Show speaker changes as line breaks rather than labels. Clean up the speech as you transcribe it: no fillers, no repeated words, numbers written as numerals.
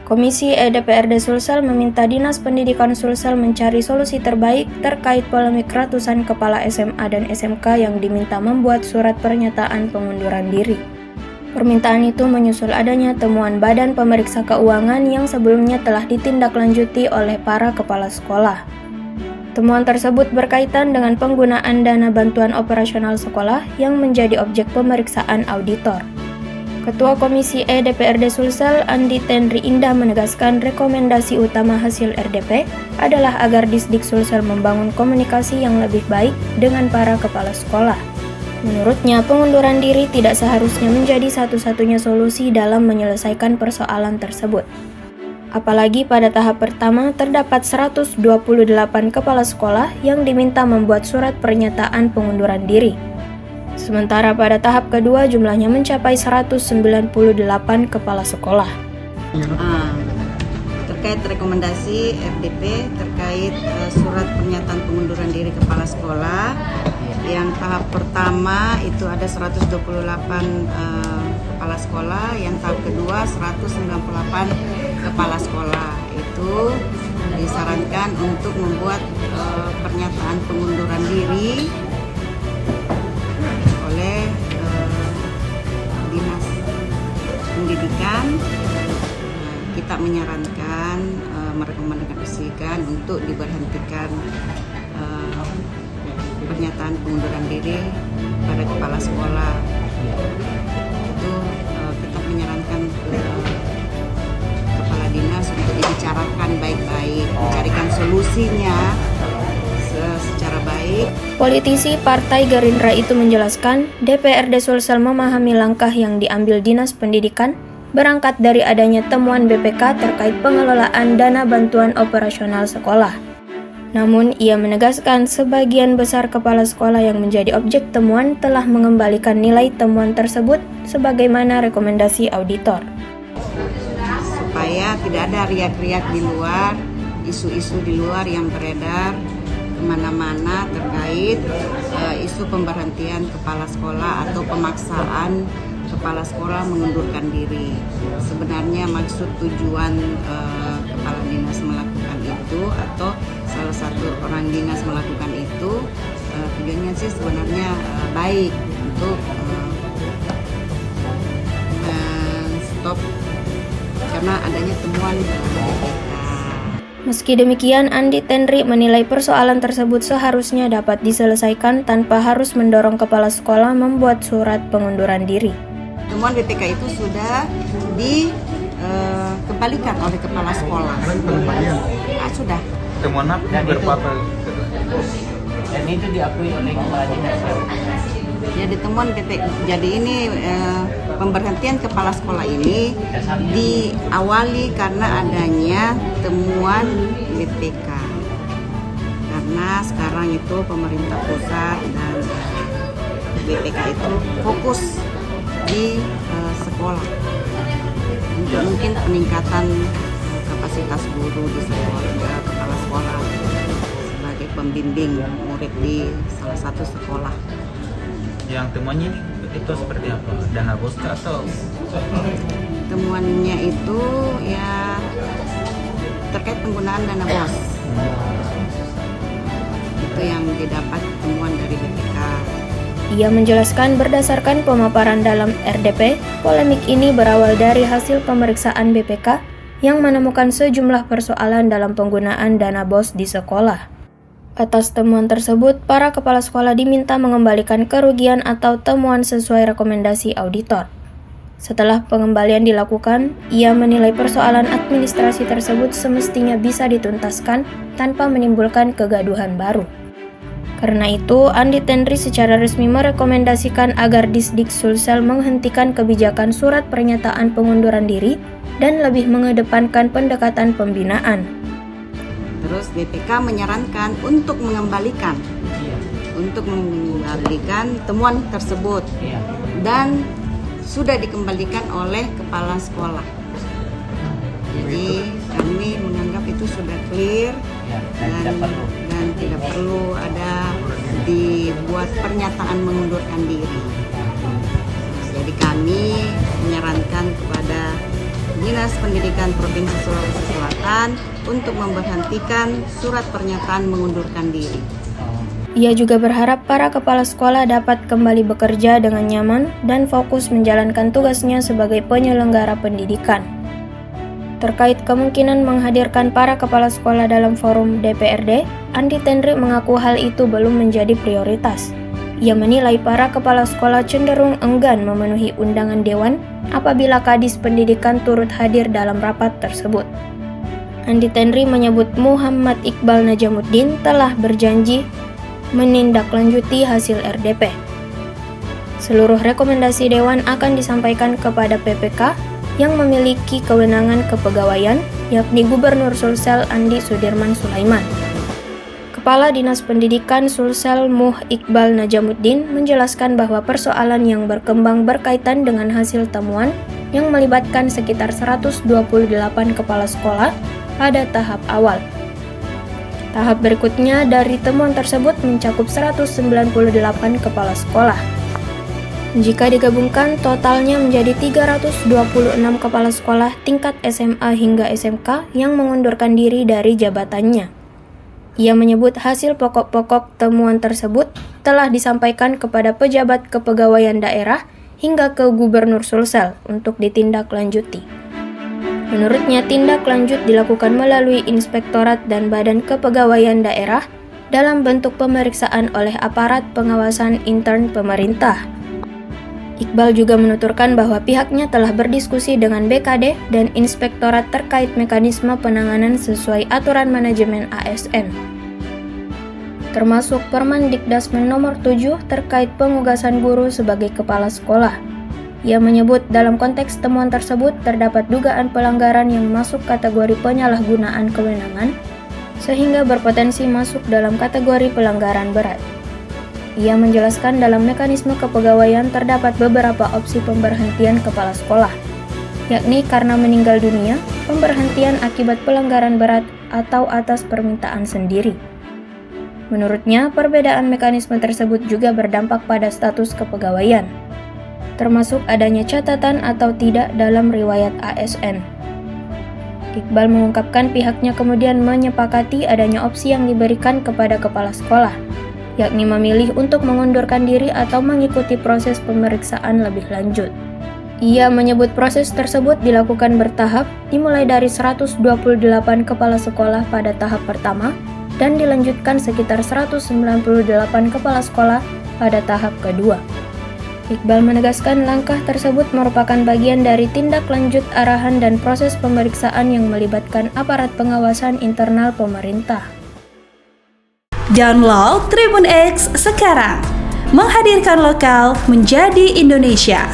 Komisi DPRD Sulsel meminta Dinas Pendidikan Sulsel mencari solusi terbaik terkait polemik ratusan kepala SMA dan SMK yang diminta membuat surat pernyataan pengunduran diri. Permintaan itu menyusul adanya temuan Badan Pemeriksa Keuangan yang sebelumnya telah ditindaklanjuti oleh para kepala sekolah. Temuan tersebut berkaitan dengan penggunaan dana bantuan operasional sekolah yang menjadi objek pemeriksaan auditor. Ketua Komisi DPRD Sulsel, Andi Tenri Indah menegaskan rekomendasi utama hasil RDP adalah agar Disdik Sulsel membangun komunikasi yang lebih baik dengan para kepala sekolah. Menurutnya, pengunduran diri tidak seharusnya menjadi satu-satunya solusi dalam menyelesaikan persoalan tersebut. Apalagi pada tahap pertama terdapat 128 kepala sekolah yang diminta membuat surat pernyataan pengunduran diri. Sementara pada tahap kedua jumlahnya mencapai 198 kepala sekolah.
Terkait rekomendasi RDP terkait surat pernyataan pengunduran diri kepala sekolah, yang tahap pertama itu ada 128 kepala sekolah, yang tahap kedua 198 kepala sekolah. Itu disarankan untuk membuat pernyataan pengunduran diri oleh Dinas Pendidikan. Kita menyarankan, merekomendasikan untuk diberhentikan pernyataan pengunduran diri pada kepala sekolah. Itu kita menyarankan ke kepala dinas untuk dibicarakan baik-baik, mencarikan solusinya secara baik.
Politisi Partai Gerindra itu menjelaskan, DPRD Sulsel memahami langkah yang diambil Dinas Pendidikan berangkat dari adanya temuan BPK terkait pengelolaan dana bantuan operasional sekolah. Namun, ia menegaskan sebagian besar kepala sekolah yang menjadi objek temuan telah mengembalikan nilai temuan tersebut sebagaimana rekomendasi auditor.
Supaya tidak ada riak-riak di luar, isu-isu di luar yang beredar kemana-mana terkait isu pemberhentian kepala sekolah atau pemaksaan kepala sekolah mengundurkan diri. Sebenarnya maksud tujuan kepala dinas melakukan itu atau salah satu orang dinas melakukan itu tujuannya sih sebenarnya baik untuk stop karena adanya temuan BPK.
Meski demikian, Andi Tenri menilai persoalan tersebut seharusnya dapat diselesaikan tanpa harus mendorong kepala sekolah membuat surat pengunduran diri.
Temuan BPK itu sudah dikembalikan oleh kepala sekolah. Sudah.
Temuan apa berapa?
Dan itu diakui oleh kepala dinas.
Jadi temuan BPK. Jadi ini pemberhentian kepala sekolah ini diawali karena adanya temuan BPK. Karena sekarang itu pemerintah pusat dan BPK itu fokus di sekolah untuk mungkin peningkatan kapasitas guru di sekolah, kepala sekolah sebagai pembimbing murid di salah satu sekolah.
Yang temuannya itu seperti apa? Dana bos atau?
Temuannya itu ya terkait penggunaan dana bos. Itu yang didapat temuan dari BPK.
Ia menjelaskan berdasarkan pemaparan dalam RDP, polemik ini berawal dari hasil pemeriksaan BPK yang menemukan sejumlah persoalan dalam penggunaan dana bos di sekolah. Atas temuan tersebut, para kepala sekolah diminta mengembalikan kerugian atau temuan sesuai rekomendasi auditor. Setelah pengembalian dilakukan, ia menilai persoalan administrasi tersebut semestinya bisa dituntaskan tanpa menimbulkan kegaduhan baru. Karena itu, Andi Tenri secara resmi merekomendasikan agar Disdik Sulsel menghentikan kebijakan surat pernyataan pengunduran diri dan lebih mengedepankan pendekatan pembinaan.
Terus BPK menyarankan untuk mengembalikan temuan tersebut dan sudah dikembalikan oleh kepala sekolah. Jadi kami menganggap itu sudah clear dan tidak perlu ada dibuat pernyataan mengundurkan diri. Jadi kami menyarankan kepada Dinas Pendidikan Provinsi Sulawesi Selatan untuk memberhentikan surat pernyataan mengundurkan diri.
Ia juga berharap para kepala sekolah dapat kembali bekerja dengan nyaman dan fokus menjalankan tugasnya sebagai penyelenggara pendidikan. Terkait kemungkinan menghadirkan para kepala sekolah dalam forum DPRD, Andi Tenri mengaku hal itu belum menjadi prioritas. Ia menilai para kepala sekolah cenderung enggan memenuhi undangan dewan apabila Kadis Pendidikan turut hadir dalam rapat tersebut. Andi Tenri menyebut Muhammad Iqbal Najamuddin telah berjanji menindaklanjuti hasil RDP. Seluruh rekomendasi dewan akan disampaikan kepada PPK yang memiliki kewenangan kepegawaian, yakni Gubernur Sulsel Andi Sudirman Sulaiman. Kepala Dinas Pendidikan Sulsel Muh Iqbal Najamuddin menjelaskan bahwa persoalan yang berkembang berkaitan dengan hasil temuan yang melibatkan sekitar 128 kepala sekolah pada tahap awal. Tahap berikutnya dari temuan tersebut mencakup 198 kepala sekolah. Jika digabungkan, totalnya menjadi 326 kepala sekolah tingkat SMA hingga SMK yang mengundurkan diri dari jabatannya. Ia menyebut hasil pokok-pokok temuan tersebut telah disampaikan kepada pejabat kepegawaian daerah hingga ke Gubernur Sulsel untuk ditindaklanjuti. Menurutnya, tindak lanjut dilakukan melalui Inspektorat dan Badan Kepegawaian Daerah dalam bentuk pemeriksaan oleh aparat pengawasan intern pemerintah. Iqbal juga menuturkan bahwa pihaknya telah berdiskusi dengan BKD dan Inspektorat terkait mekanisme penanganan sesuai aturan manajemen ASN, termasuk Permendikdasmen nomor 7 terkait pengugasan guru sebagai kepala sekolah. Ia menyebut dalam konteks temuan tersebut terdapat dugaan pelanggaran yang masuk kategori penyalahgunaan kewenangan, sehingga berpotensi masuk dalam kategori pelanggaran berat. Ia menjelaskan dalam mekanisme kepegawaian terdapat beberapa opsi pemberhentian kepala sekolah, yakni karena meninggal dunia, pemberhentian akibat pelanggaran berat, atau atas permintaan sendiri. Menurutnya, perbedaan mekanisme tersebut juga berdampak pada status kepegawaian, termasuk adanya catatan atau tidak dalam riwayat ASN. Iqbal mengungkapkan pihaknya kemudian menyepakati adanya opsi yang diberikan kepada kepala sekolah, yakni memilih untuk mengundurkan diri atau mengikuti proses pemeriksaan lebih lanjut. Ia menyebut proses tersebut dilakukan bertahap, dimulai dari 128 kepala sekolah pada tahap pertama, dan dilanjutkan sekitar 198 kepala sekolah pada tahap kedua. Iqbal menegaskan langkah tersebut merupakan bagian dari tindak lanjut arahan dan proses pemeriksaan yang melibatkan aparat pengawasan internal pemerintah.
Download Tribun X sekarang, menghadirkan lokal menjadi Indonesia.